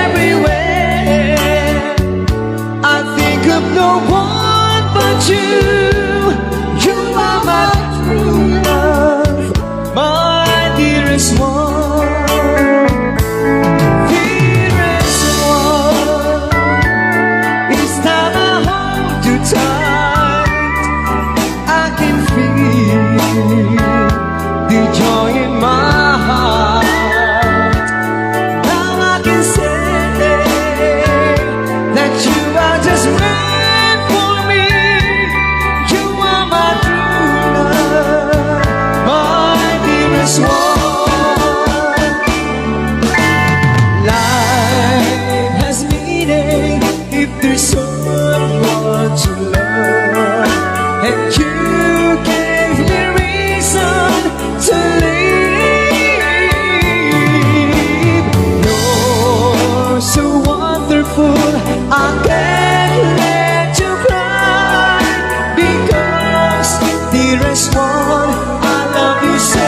Everywhere I think of no one but you. You are my true love, my dearest one. Dearest one, each time I hold you tight, I can feel the joy in my heart. Now I can say that you are just meant for me. You are my true love, my dearest one. Life has meaning if there's someone to love, and you gave me reason to live. You're so wonderful, I can't let you cry, because dearest one, I love you so.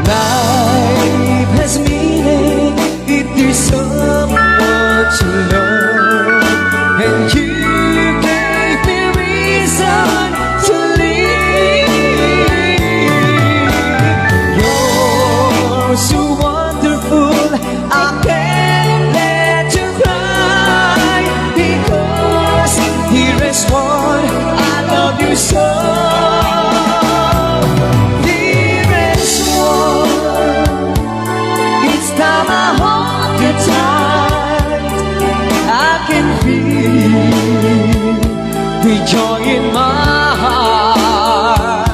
Life has meaning if there's someone to love, and you gave me reason to live. You're so wonderful, I can't let you cry, because dearest one, I love you so. Dearest one, each time I hold you tight, I can feel the joy in my heart.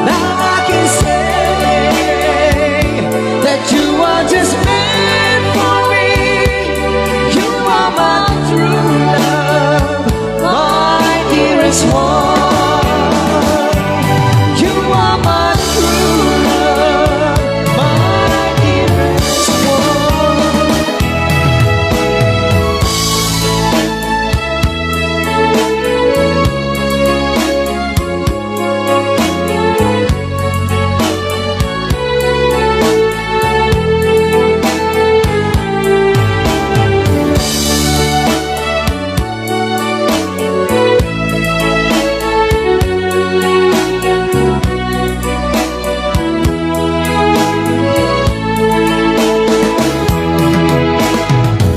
Now I can say that you are just meant for me. You are my true love, my dearest one. You are my true love, my dearest one.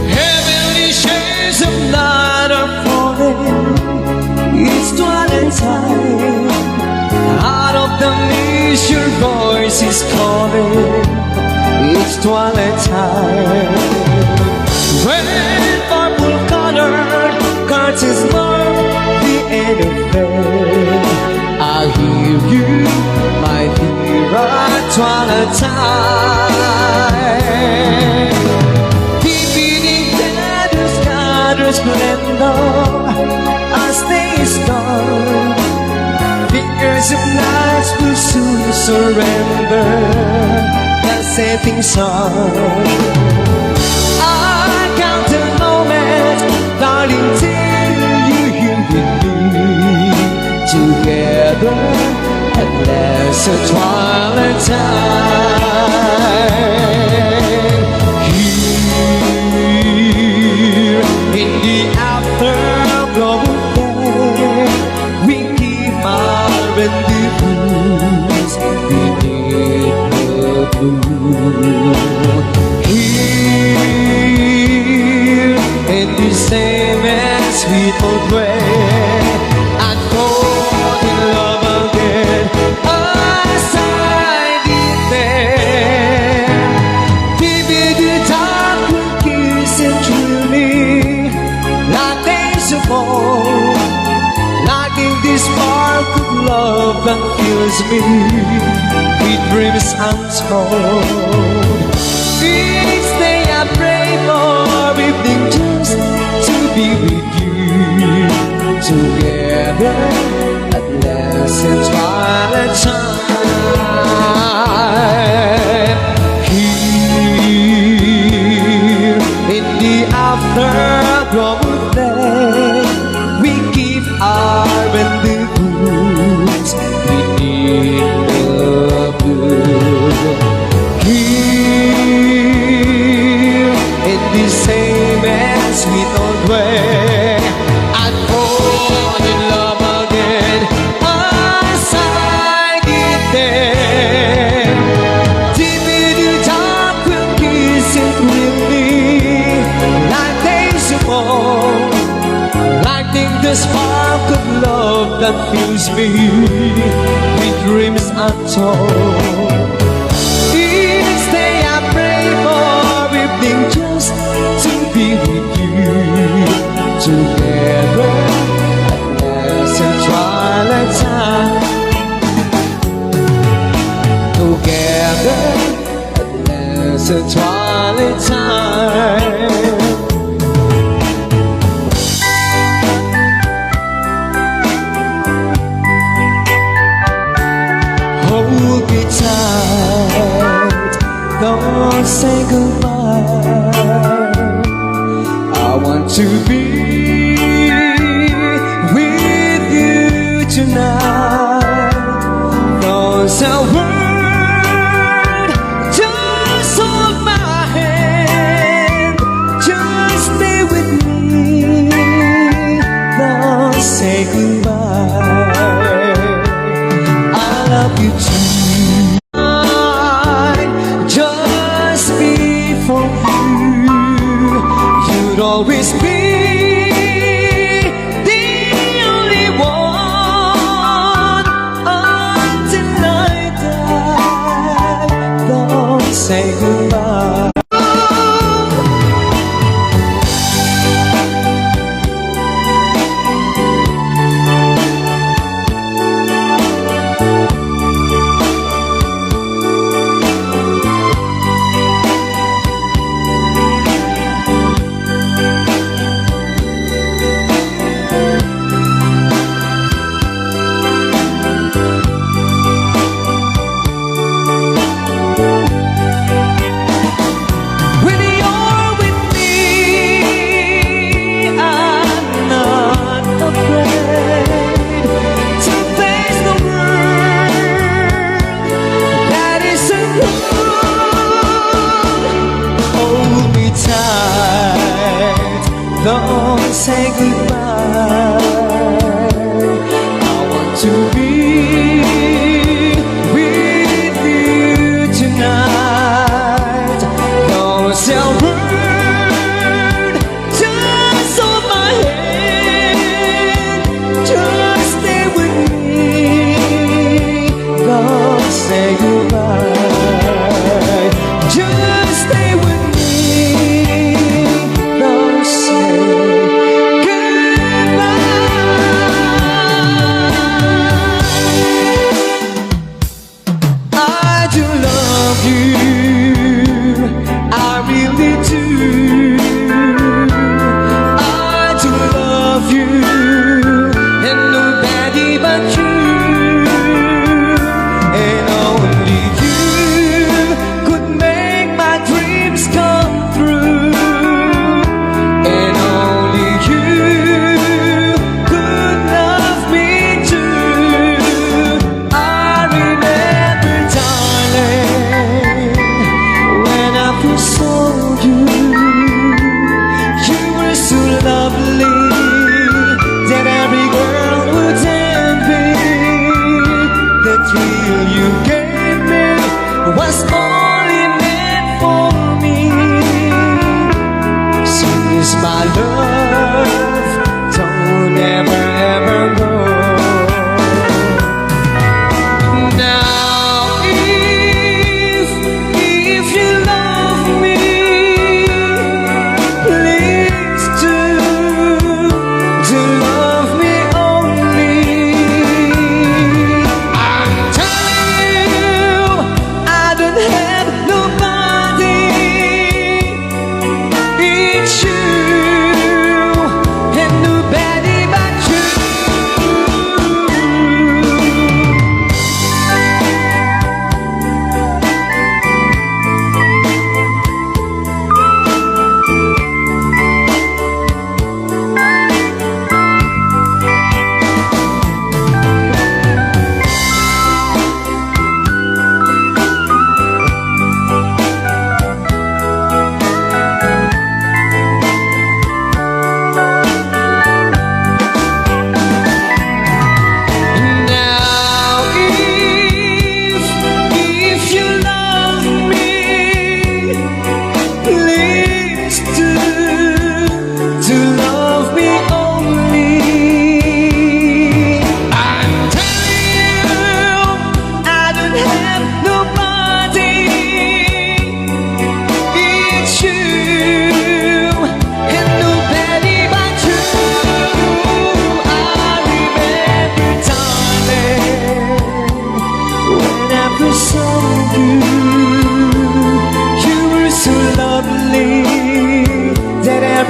Heavenly shades of night are falling. It's twilight time. Out of the mist, your voice is calling. It's twilight time. When purple colored curtains mark the end of day, I hear you, my dear, at twilight time. Deep beneath the scattered splendor, as they start, fingers of night will soon surrender the setting sun. I count the moment, darling, till you here with me, together at last a twilight time. Here in the afterglow of day, we keep our rendezvous beneath the blue. Here in the same and sweet old way, I fall in love again as I did then. Deep in the dark, we kiss and thrill me like days of old, like in this spark of love that fills me with dreams untold. Each day I pray for evening just to be with you. Together at last in twilight time. Here in the afterglow of day, we give our rendezvous beneath the blue. Here in the same and sweet old way, I'd fall in love again as I get there. Deep in the dark, we'll kiss and quickly, like days of old, lighting the spark of love that fills me with dreams untold. Each day I pray for evening just to be with you. Together at last in twilight time. Together at last in twilight time. Hold me tight, don't say goodbye. I want to be with you tonight. Don't say a word, just hold my hand. Just stay with me, don't say goodbye. I love you too. Just be for you. You'd always be the only one until I die. Don't say goodbye. Don't say goodbye. I want to be with you tonight. Don't say a word, just hold my hand. Just stay with me. Don't say goodbye. Just stay with me. Don't say goodbye.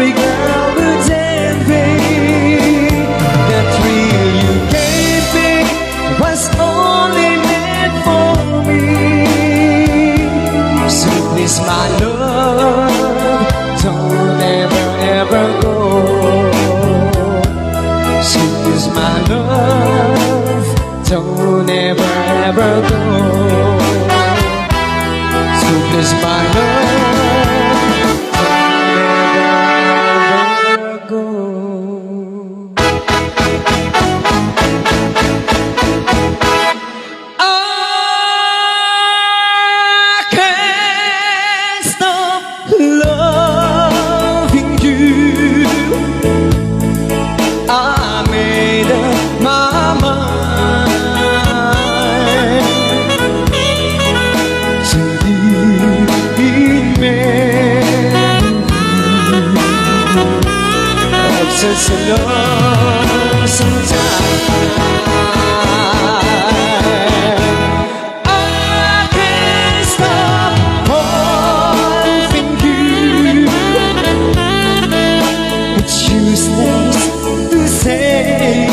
every girl would envy. The thrill you gave me was only meant for me. So please, my love, don't ever, ever go. So please, my love, don't ever, ever go. So please, my love, don't ever, ever go. I can't stop loving you. I made up my mind to be of such a lonesome time. I can't stop loving you. It's useless to say,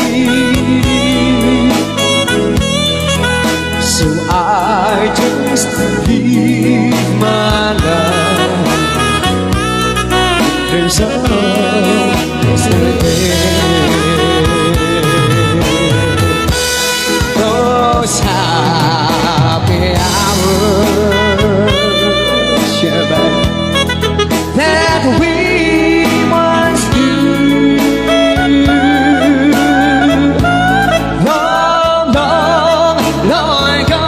so I just leave my love. There's always a day. Those happy hours, yeah, babe, that we once knew. Long, long, long ago,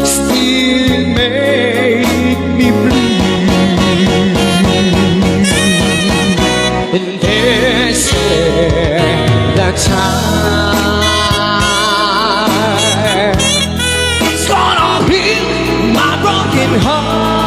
still make me blue. And they say that time is gonna heal my broken heart.